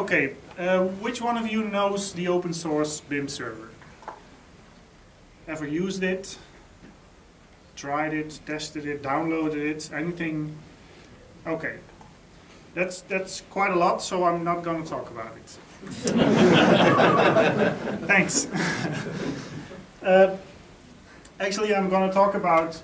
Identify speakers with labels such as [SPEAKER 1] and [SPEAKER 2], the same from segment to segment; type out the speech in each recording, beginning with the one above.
[SPEAKER 1] Okay, which one of you knows the open source BIM server? Ever used it? Tried it, tested it, downloaded it, anything? Okay, that's quite a lot, so I'm not going to talk about it. Thanks. Actually, I'm going to talk about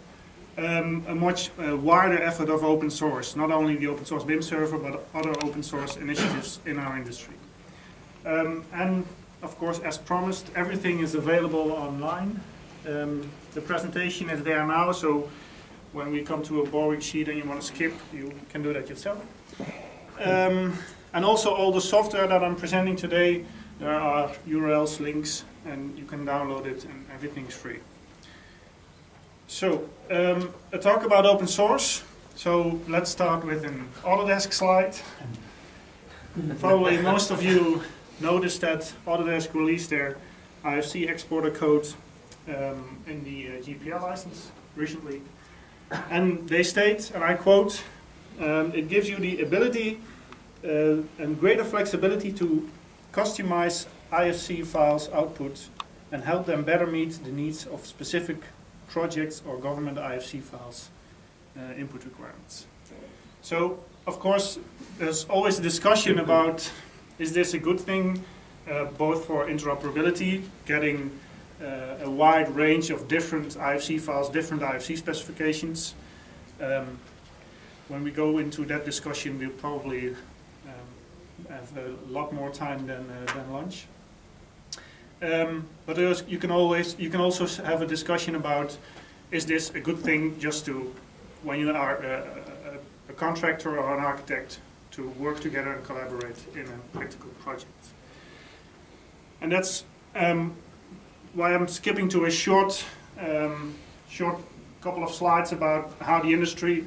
[SPEAKER 1] a much wider effort of open source, not only the open source BIM server, but other open source initiatives in our industry. And of course, as promised, everything is available online. The presentation is there now, so when we come to a boring sheet and you want to skip, you can do that yourself. And also all the software that I'm presenting today, there are URLs, links, and you can download it, and everything's free. So, a talk about open source. So let's start with an Autodesk slide. Probably most of you noticed that Autodesk released their IFC exporter code in the GPL license recently. And they state, and I quote, it gives you the ability and greater flexibility to customize IFC files output and help them better meet the needs of specific projects or government IFC files input requirements. So, of course, there's always a discussion about, is this a good thing, both for interoperability, getting a wide range of different IFC files, different IFC specifications. When we go into that discussion, we'll probably have a lot more time than lunch. But you can also have a discussion about, is this a good thing just to, when you are a contractor or an architect, to work together and collaborate in a practical project. And that's why I'm skipping to a short couple of slides about how the industry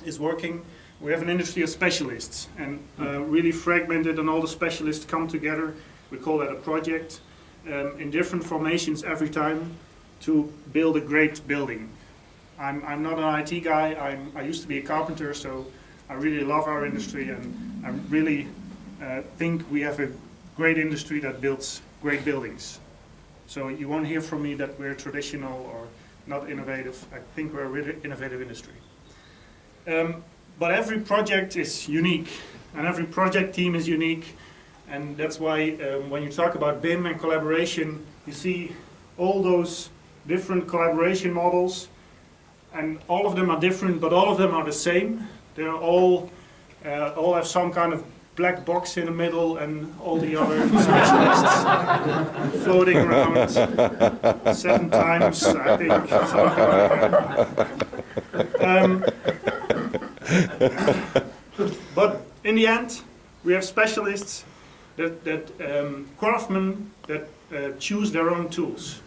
[SPEAKER 1] is working. We have an industry of specialists, and really fragmented, and all the specialists come together. We call that a project, in different formations every time to build a great building. I'm not an IT guy, I used to be a carpenter, so I really love our industry, and I really think we have a great industry that builds great buildings. So you won't hear from me that we're traditional or not innovative. I think we're a really innovative industry. But every project is unique, and every project team is unique, and that's why when you talk about BIM and collaboration, you see all those different collaboration models, and all of them are different, but all of them are the same. They're all have some kind of black box in the middle, and all the other specialists floating around 7 times, I think. But in the end, we have specialists craftsmen that choose their own tools.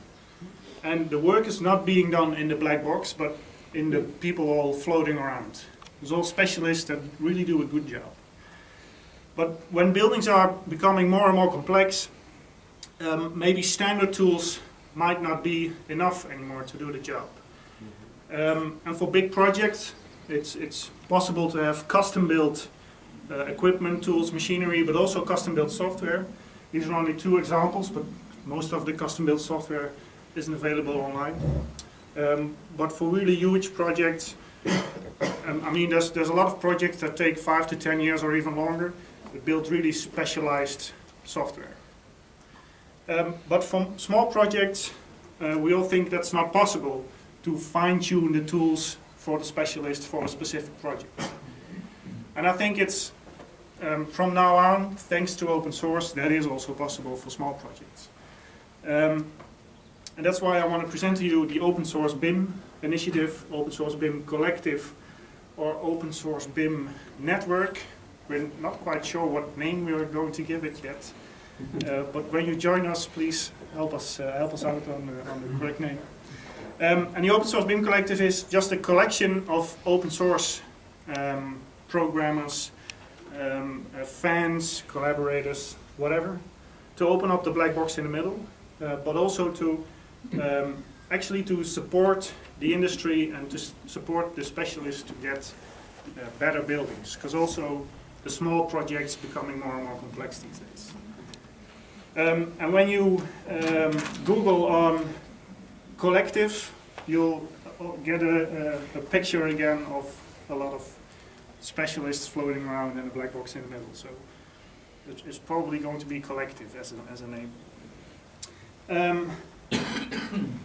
[SPEAKER 1] And the work is not being done in the black box, but in the people all floating around. There's all specialists that really do a good job. But when buildings are becoming more and more complex, maybe standard tools might not be enough anymore to do the job. And for big projects, it's possible to have custom-built equipment, tools, machinery, but also custom-built software. These are only 2 examples, but most of the custom-built software isn't available online. But for really huge projects, I mean, there's a lot of projects that take 5 to 10 years or even longer to build really specialized software. But for small projects, we all think that's not possible to fine-tune the tools for the specialist for a specific project. And I think it's, from now on, thanks to open source, that is also possible for small projects. And that's why I want to present to you the Open Source BIM initiative, Open Source BIM Collective, or Open Source BIM Network. We're not quite sure what name we are going to give it yet. But when you join us, please help us out on the correct name. And the Open Source BIM Collective is just a collection of open source programmers, fans, collaborators, whatever, to open up the black box in the middle, but also to actually to support the industry and to support the specialists to get better buildings. Because also the small projects becoming more and more complex these days. And when you Google on collective, you'll get a picture again of a lot of specialists floating around and a black box in the middle. So it's probably going to be collective as a name.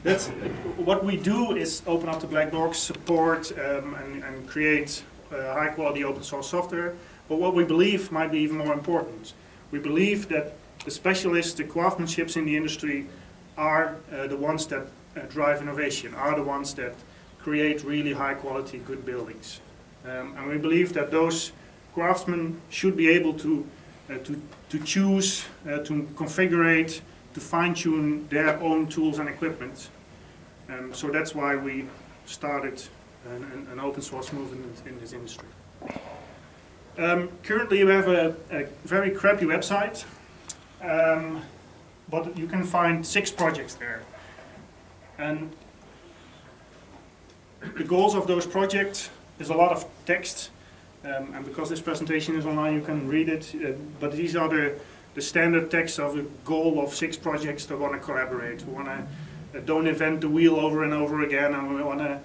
[SPEAKER 1] That's what we do is open up the black box, support and create high quality open source software. But what we believe might be even more important. We believe that the specialists, the craftsmanships in the industry are the ones that drive innovation, are the ones that create really high quality, good buildings. And we believe that those craftsmen should be able to choose, to configure, to fine-tune their own tools and equipment. So that's why we started an open source movement in this industry. Currently we have a very crappy website, but you can find 6 projects there. And the goals of those projects is a lot of text, and because this presentation is online you can read it, but these are the standard text of a goal of 6 projects that want to collaborate. We want to don't invent the wheel over and over again, and we want to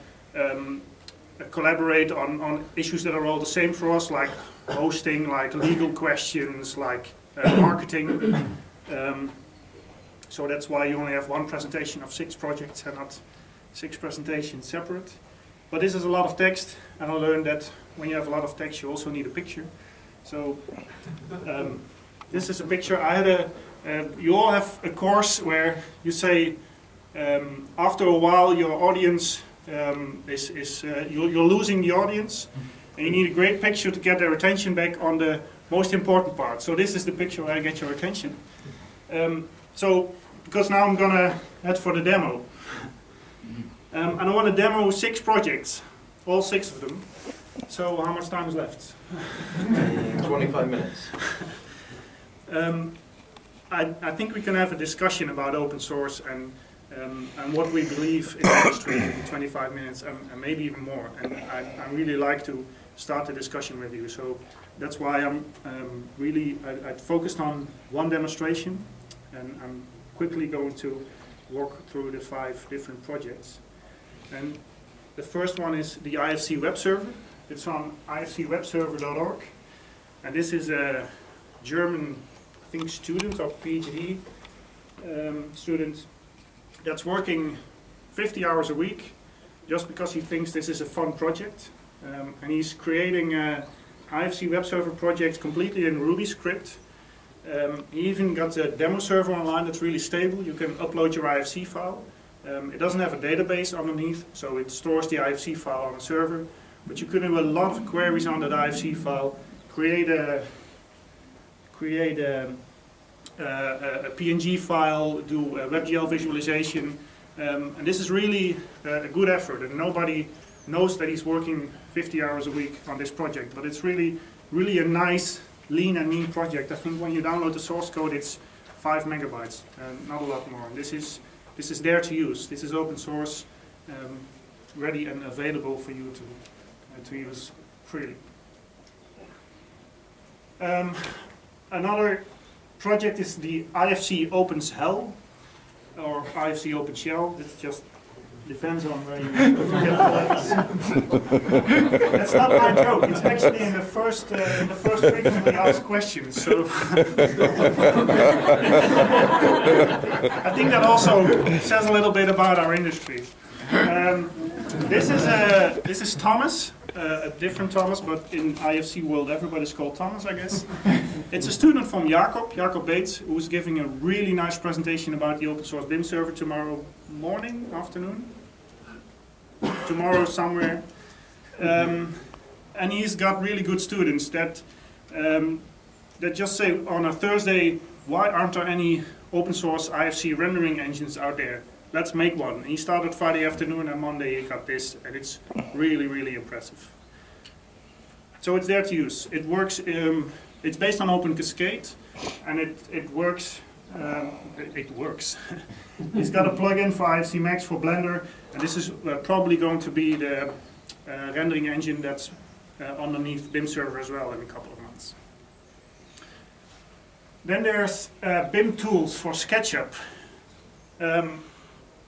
[SPEAKER 1] collaborate on issues that are all the same for us, like hosting, like legal questions, like marketing. So that's why you only have one presentation of 6 projects and not 6 presentations separate. But this is a lot of text, and I learned that when you have a lot of text you also need a picture. So this is a picture. I had you all have a course where you say after a while your audience you're losing the audience, and you need a great picture to get their attention back on the most important part. So this is the picture where I get your attention. So because now I'm gonna head for the demo, and I want to demo 6 projects, all 6 of them. So how much time is left?
[SPEAKER 2] 25 minutes.
[SPEAKER 1] I think we can have a discussion about open source and what we believe in the industry in 25 minutes and maybe even more. And I really like to start the discussion with you. So that's why I'm I focused on one demonstration, and I'm quickly going to walk through the 5 different projects. And the first one is the IFC web server. It's on ifcwebserver.org, and this is a German, I think, student or PhD student that's working 50 hours a week just because he thinks this is a fun project, and he's creating a IFC web server project completely in Ruby script. He even got a demo server online that's really stable. You can upload your IFC file. It doesn't have a database underneath, so it stores the IFC file on a server, but you can do a lot of queries on that IFC file, create a PNG file, do a WebGL visualization, and this is really a good effort, and nobody knows that he's working 50 hours a week on this project, but it's really a nice, lean and mean project. I think when you download the source code it's 5 megabytes, not a lot more, and this is there to use. This is open source, ready and available for you to use freely. Another project is the IFC Opens Hell, or IFC Open Shell. It just depends on where you get the That's not my joke. It's actually in the first frequently asked questions. So I think that also says a little bit about our industry. This is Thomas, a different Thomas, but in IFC world everybody's called Thomas, I guess. It's a student from Jacob Bates, who's giving a really nice presentation about the open source BIM server tomorrow morning, afternoon, tomorrow somewhere. And he's got really good students that just say on a Thursday, why aren't there any open source IFC rendering engines out there? Let's make one. And he started Friday afternoon, and Monday he got this, and it's really impressive. So it's there to use. It works. It's based on Open Cascade, and it works. It works. It's got a plugin for IFC Max for Blender, and this is probably going to be the rendering engine that's underneath BIM server as well in a couple of months. Then there's BIM tools for SketchUp.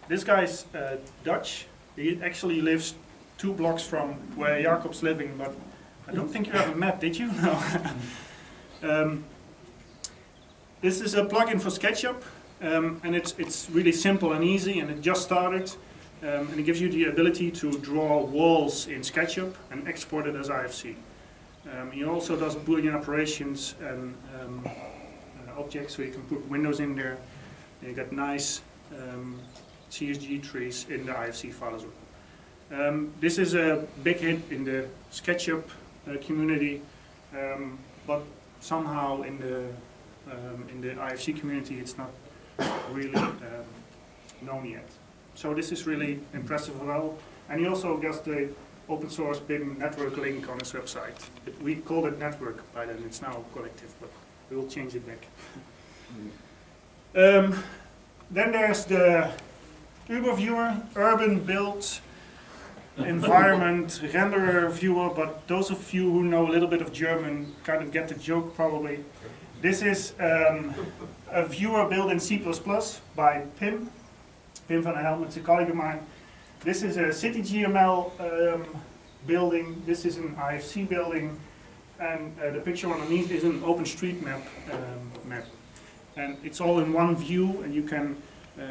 [SPEAKER 1] This guy's Dutch. He actually lives 2 blocks from where Jacob's living, but I don't think you ever met, did you? No. This is a plugin for SketchUp, and it's really simple and easy, and it just started. And it gives you the ability to draw walls in SketchUp and export it as IFC. He also does Boolean operations and objects, so you can put windows in there. And you get nice CSG trees in the IFC file as well. This is a big hit in the SketchUp community, but somehow in the IFC community it's not really known yet. So this is really impressive as well. And he also gets the open source BIM network link on his website. We called it network by then, it's now collective, but we will change it back. Then there's the Überviewer, urban build environment renderer viewer, but those of you who know a little bit of German kind of get the joke probably. This is a viewer built in C++ by Pim. Pim van der Helm, it's a colleague of mine. This is a CityGML building, this is an IFC building, and the picture underneath is an OpenStreetMap map. And it's all in one view, and you can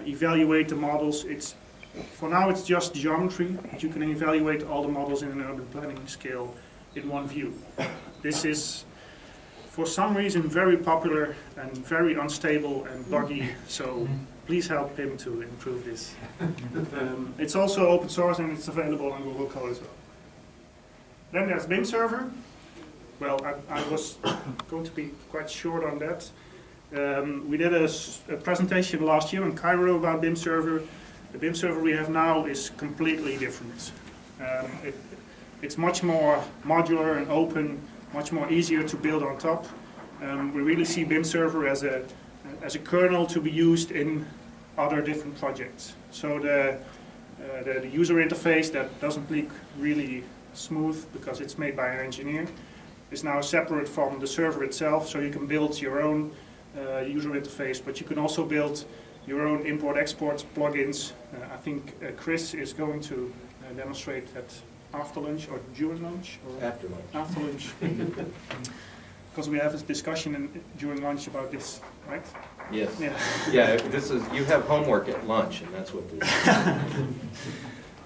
[SPEAKER 1] evaluate the models. For now it's just geometry, but you can evaluate all the models in an urban planning scale in one view. This is, for some reason, very popular and very unstable and buggy, so please help him to improve this. It's also open source and it's available on Google Code as well. Then there's BIM Server. Well, I was going to be quite short on that. We did a presentation last year in Cairo about BIM Server. The BIM Server we have now is completely different. It's much more modular and open, much more easier to build on top. We really see BIM Server as a kernel to be used in other different projects. So the user interface that doesn't look really smooth because it's made by an engineer is now separate from the server itself, so you can build your own user interface, but you can also build your own import-export plugins. I think Chris is going to demonstrate that after lunch or during lunch? Or
[SPEAKER 2] After lunch.
[SPEAKER 1] After lunch. Because we have this discussion during lunch about this, right?
[SPEAKER 2] Yes.
[SPEAKER 1] Yeah.
[SPEAKER 2] Yeah, this is, you have homework at lunch, and that's what this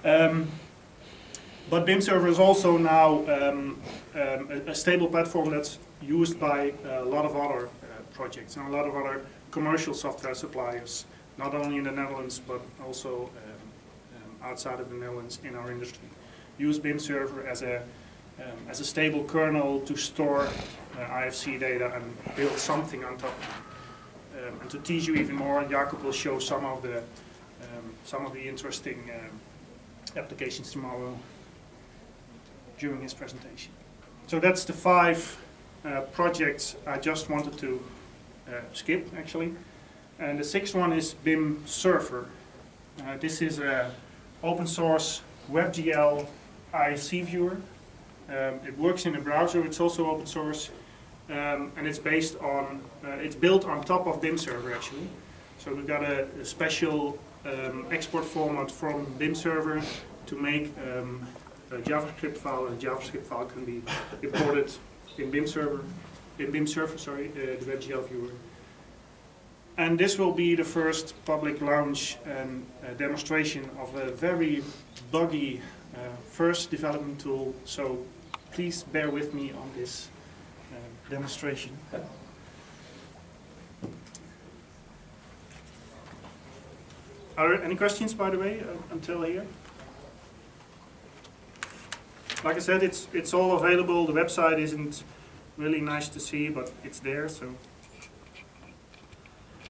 [SPEAKER 2] is.
[SPEAKER 1] But BIM Server is also now a stable platform that's used by a lot of other projects and a lot of other commercial software suppliers, not only in the Netherlands but also outside of the Netherlands in our industry. Use BIM Server as a stable kernel to store IFC data and build something on top. And to tease you even more, Jacob will show some of the interesting applications tomorrow during his presentation. So that's the 5 projects I just wanted to skip actually. And the 6th one is BIM Server. This is an open source WebGL IFC viewer. It works in a browser, it's also open source. And it's based on, it's built on top of BIM Server actually. So we've got a special export format from BIM Server to make a JavaScript file, and a JavaScript file can be imported in BIM Server, the WebGL viewer. And this will be the first public launch and demonstration of a very buggy first development tool. So please bear with me on this demonstration. Are there any questions, by the way, until here? Like I said, it's all available. The website isn't really nice to see, but it's there, so